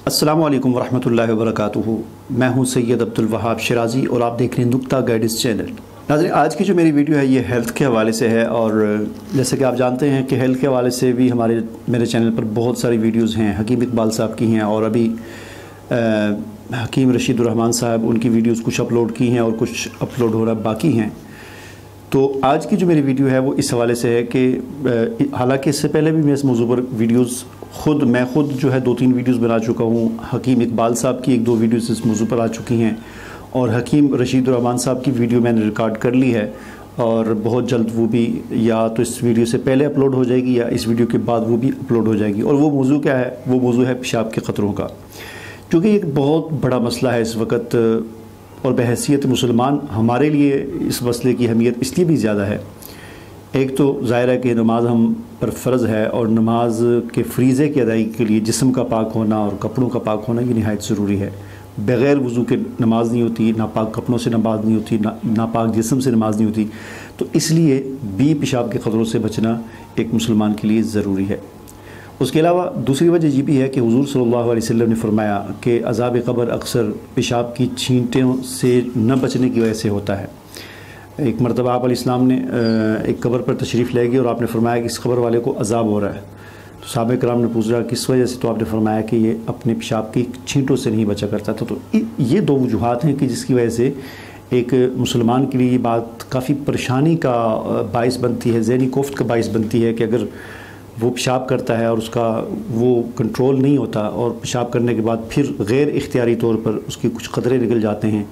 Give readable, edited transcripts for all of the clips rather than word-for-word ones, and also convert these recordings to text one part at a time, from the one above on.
अस्सलामु अलैकुम वरहमतुल्लाहि वबरकातुहू। मैं हूं सैयद अब्दुल वहाब शिराज़ी और आप देख रहे हैं नुक्ता गाइडेंस चैनल। नाज़रीन, आज की जो मेरी वीडियो है ये हेल्थ के हवाले से है और जैसे कि आप जानते हैं कि हेल्थ के हवाले से भी मेरे चैनल पर बहुत सारी वीडियोज़ हैं। हकीम इकबाल साहब की हैं और अभी हकीम रशीदुर रहमान साहब उनकी वीडियोज़ कुछ अपलोड की हैं और कुछ अपलोड होना बाकी हैं। तो आज की जो मेरी वीडियो है वो इस हवाले से है कि हालांकि इससे पहले भी मैं इस मौजू पर वीडियोज़ मैं खुद जो है 2-3 वीडियोज़ बना चुका हूँ। हकीम इकबाल साहब की 1-2 वीडियोज़ इस मौजू पर आ चुकी हैं और हकीम रशीदुर रहमान साहब की वीडियो मैंने रिकॉर्ड कर ली है और बहुत जल्द वो भी या तो इस वीडियो से पहले अपलोड हो जाएगी या इस वीडियो के बाद वो भी अपलोड हो जाएगी। और वो मौजू क्या है? वो मौजू है पेशाब के ख़तरों का, क्योंकि एक बहुत बड़ा मसला है इस वक्त और बहैसियत मुसलमान हमारे लिए इस मसले की अहमियत इसलिए भी ज़्यादा है। एक तो ज़ाहिर है कि नमाज हम पर फ़र्ज़ है और नमाज के फ़रीज़े की अदायगी के लिए जिस्म का पाक होना और कपड़ों का पाक होना ये निहायत ज़रूरी है। बग़ैर वज़ू के नमाज नहीं होती, नापाक कपड़ों से नमाज नहीं होती, नापाक जिस्म से नमाज नहीं होती। तो इसलिए भी पेशाब के ख़तरों से बचना एक मुसलमान के लिए ज़रूरी है। उसके अलावा दूसरी वजह ये भी है कि हुज़ूर सल्लल्लाहु अलैहि वसल्लम ने फरमाया कि अज़ाब क़ब्र अक्सर पेशाब की छींटों से न बचने की वजह से होता है। एक मरतबा आप अलैहिस्सलाम ने एक कब्र पर तशरीफ़ ले गए और आपने फरमाया कि इस कब्र वाले को अज़ाब हो रहा है। तो सहाबा किराम ने पूछा किस वजह से? तो आपने फरमाया कि ये अपने पेशाब की छींटों से नहीं बचा करता था। तो ये 2 वजूहात हैं कि जिसकी वजह से एक मुसलमान के लिए ये बात काफ़ी परेशानी का बाइस बनती है, ज़हनी कोफ्त का बाइस बनती है कि अगर वो पेशाब करता है और उसका वो कंट्रोल नहीं होता और पेशाब करने के बाद फिर गैर इख्तियारी तौर पर उसके कुछ क़तरे निकल जाते हैं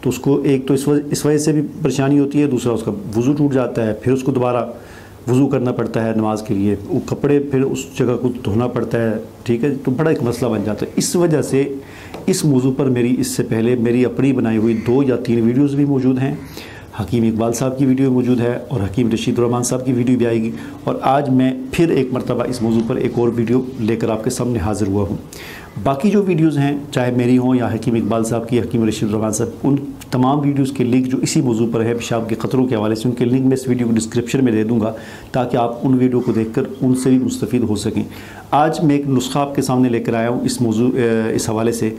तो उसको एक तो इस वजह से भी परेशानी होती है, दूसरा उसका वज़ू टूट जाता है, फिर उसको दोबारा वज़ू करना पड़ता है नमाज के लिए, वो कपड़े फिर उस जगह को धोना पड़ता है। ठीक है, तो बड़ा एक मसला बन जाता है। इस वजह से इस मौजू पर इससे पहले मेरी अपनी बनाई हुई 2 या 3 वीडियोज़ भी मौजूद हैं। हकीम इकबाल साहब की वीडियो मौजूद है और हकीम रशीदुर रहमान साहब की वीडियो भी आएगी। और आज मैं फिर एक मरतबा इस मौजू पर एक और वीडियो लेकर आपके सामने हाज़िर हुआ हूँ। बाकी जो वीडियोज़ हैं, चाहे मेरी हों या हकीम इकबाल साहब की, हकीम रशीदुर रहमान साहब, उन तमाम वीडियोज़ के लिंक जो इसी मौजू पर है पेशाब के ख़तरों के हवाले से, उनके लिंक मैं इस वीडियो को डिस्क्रिप्शन में दे दूँगा ताकि आप उन वीडियो को देखकर उनसे भी मुस्तफ़ीद हो सकें। आज मैं एक नुस्खा आपके सामने लेकर आया हूँ इस हवाले से।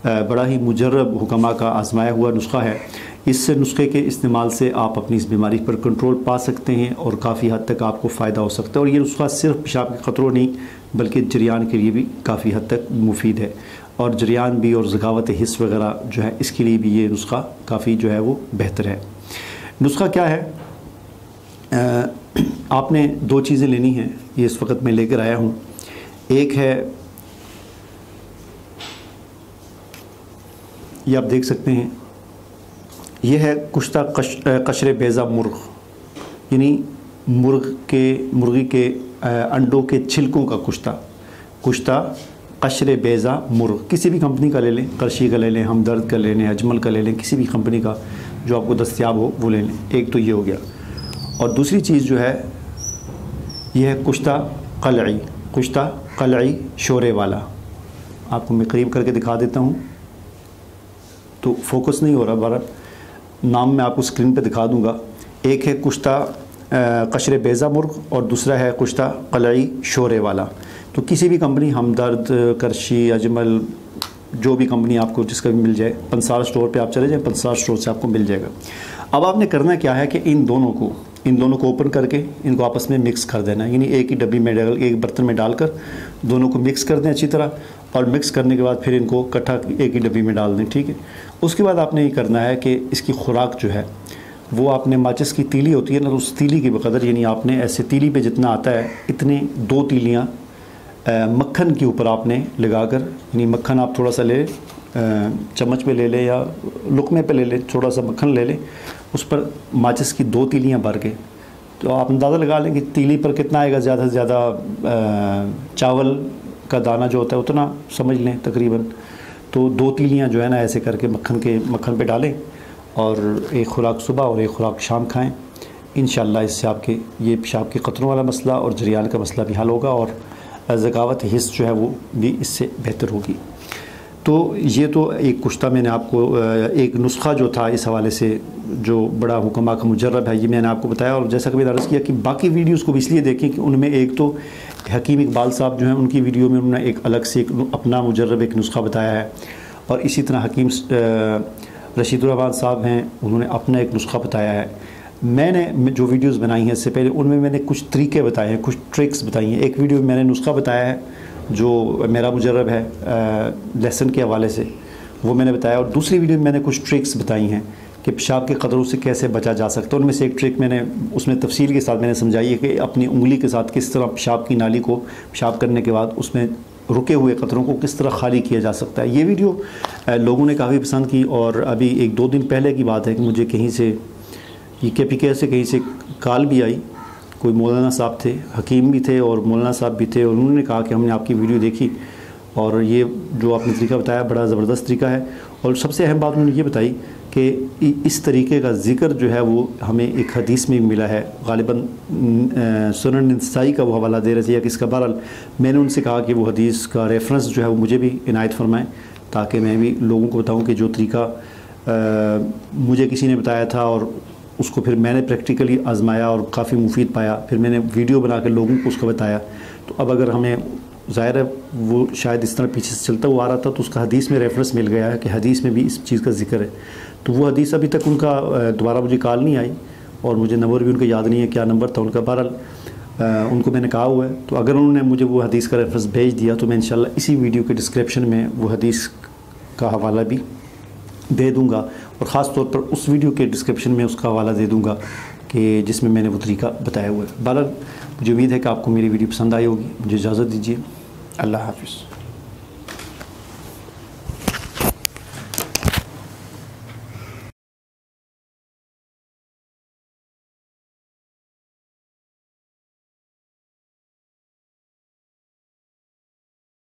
बड़ा ही मुजर्रब हुक्मा का आजमाया हुआ नुस्खा है। इस नुस्खे के इस्तेमाल से आप अपनी इस बीमारी पर कंट्रोल पा सकते हैं और काफ़ी हद तक आपको फ़ायदा हो सकता है। और ये नुस्खा सिर्फ पेशाब के ख़तरों नहीं बल्कि जरियान के लिए भी काफ़ी हद तक मुफीद है और जरियान भी और ज़गावत हिस्स वगैरह जो है इसके लिए भी ये नुस्खा काफ़ी जो है वो बेहतर है। नुस्खा क्या है? आपने 2 चीज़ें लेनी हैं, ये इस वक्त मैं लेकर आया हूँ। एक है, ये आप देख सकते हैं, यह है कुश्ता कशरे बेज़ा मुर्ग, यानी मुर्गी के अंडों के छिलकों का कुश्ता कशरे बेज़ा मुर्ग। किसी भी कंपनी का ले लें, करशी का ले लें, हमदर्द का ले लें, अजमल का ले लें, किसी भी कंपनी का जो आपको दस्तयाब हो वो ले लें। एक तो ये हो गया। और दूसरी चीज़ जो है यह है कुश्ता कलई शोरे वाला। आपको मैं करीब करके दिखा देता हूँ तो फोकस नहीं हो रहा, बार नाम मैं आपको स्क्रीन पे दिखा दूंगा। एक है कुश्ता कशरे बेज़ा मुर्ग और दूसरा है कुश्ता कलई शोरे वाला। तो किसी भी कंपनी, हमदर्द, करशी, अजमल, जो भी कंपनी आपको जिसका भी मिल जाए, पंसार स्टोर पे आप चले जाएं, पंसार स्टोर से आपको मिल जाएगा। अब आपने करना क्या है कि इन दोनों को ओपन करके इनको आपस में मिक्स कर देना है, यानी एक ही डब्बी में एक बर्तन में डालकर दोनों को मिक्स कर दें अच्छी तरह। और मिक्स करने के बाद फिर इनको इकट्ठा एक ही डब्बी में डाल दें। ठीक है, उसके बाद आपने ये करना है कि इसकी खुराक जो है वो आपने माचिस की तीली होती है ना, तो उस तीली के बकदर, यानी आपने ऐसे तीली पे जितना आता है इतने 2 तीलियाँ मक्खन के ऊपर आपने लगाकर, यानी मक्खन आप थोड़ा सा ले चम्मच पे ले लें या लुकमे पे ले लें, थोड़ा सा मक्खन ले लें, उस पर माचिस की 2 तीलियाँ भर के, तो आप अंदाज़ा लगा लें कि तीली पर कितना आएगा। ज़्यादा से ज़्यादा चावल का दाना जो होता है उतना समझ लें तकरीबन। तो 2 तीलियाँ जो है ना ऐसे करके मक्खन पे डालें और एक खुराक सुबह और एक खुराक शाम खाएं। इंशाअल्लाह इससे आपके ये पेशाब के क़तरों वाला मसला और जरियान का मसला भी हल होगा और ज़गावत हिस्स जो है वो भी इससे बेहतर होगी। तो ये तो एक कुश्ता मैंने आपको एक नुस्खा जो था इस हवाले से जो बड़ा हुक्मा का मुजर्रब है ये मैंने आपको बताया। और जैसा कि मैंने अर्ज़ किया कि बाकी वीडियोस को भी इसलिए देखें कि उनमें एक तो हकीम इकबाल साहब जो हैं उनकी वीडियो में उन्होंने एक अलग से एक अपना मुजर्रब एक नुस्खा बताया है, और इसी तरह हकीम रशीदुर्रहमान साहब हैं, उन्होंने अपना एक नुस्खा बताया है। मैंने जो वीडियोस बनाई हैं इससे पहले उनमें मैंने कुछ तरीके बताए हैं, कुछ ट्रिक्स बताई हैं। एक वीडियो में मैंने नुस्खा बताया है जो मेरा मुजर्रब है लेसन के हवाले से, वो मैंने बताया, और दूसरी वीडियो में मैंने कुछ ट्रिक्स बताई हैं कि पेशाब के क़तरों से कैसे बचा जा सकता है। उनमें से एक ट्रिक मैंने उसमें तफसील के साथ मैंने समझाई है कि अपनी उंगली के साथ किस तरह पेशाब की नाली को पेशाब करने के बाद उसमें रुके हुए क़तरों को किस तरह खाली किया जा सकता है। ये वीडियो लोगों ने काफ़ी पसंद की, और अभी 1-2 दिन पहले की बात है कि मुझे कहीं से PK से कहीं से कॉल भी आई, कोई मौलाना साहब थे, हकीम भी थे और मौलाना साहब भी थे, और उन्होंने कहा कि हमने आपकी वीडियो देखी और ये जो आपने तरीका बताया बड़ा ज़बरदस्त तरीका है। और सबसे अहम बात उन्होंने ये बताई कि इस तरीके का ज़िक्र जो है वो हमें एक हदीस में मिला है, ग़ालिबन सुनन नसाई का वो हवाला दे रहे थे या किसका। बहरहाल मैंने उनसे कहा कि वो हदीस का रेफरेंस जो है वो मुझे भी इनायत फरमाएँ, ताकि मैं भी लोगों को बताऊँ कि जो तरीका मुझे किसी ने बताया था और उसको फिर मैंने प्रैक्टिकली आजमाया और काफ़ी मुफीद पाया, फिर मैंने वीडियो बना के लोगों को उसको बताया। तो अब अगर हमें ज़ाहिर है वो शायद इस तरह पीछे से चलता हुआ आ रहा था, तो उसका हदीस में रेफरेंस मिल गया है कि हदीस में भी इस चीज़ का जिक्र है। तो वो हदीस अभी तक उनका दोबारा मुझे कॉल नहीं आई, और मुझे नंबर भी उनका याद नहीं है क्या नंबर था उनका। बहरहाल उनको मैंने कहा हुआ है, तो अगर उन्होंने मुझे वो हदीस का रेफरेंस भेज दिया तो मैं इंशाल्लाह इसी वीडियो के डिस्क्रिप्शन में वो हदीस का हवाला भी दे दूँगा, और ख़ास तौर पर उस वीडियो के डिस्क्रिप्शन में उसका हवाला दे दूँगा कि जिसमें मैंने वो तरीका बताया हुआ है। बहरहाल मुझे उम्मीद है कि आपको मेरी वीडियो पसंद आई होगी। मुझे इजाज़त दीजिए, अल्लाह हाफ़िज़।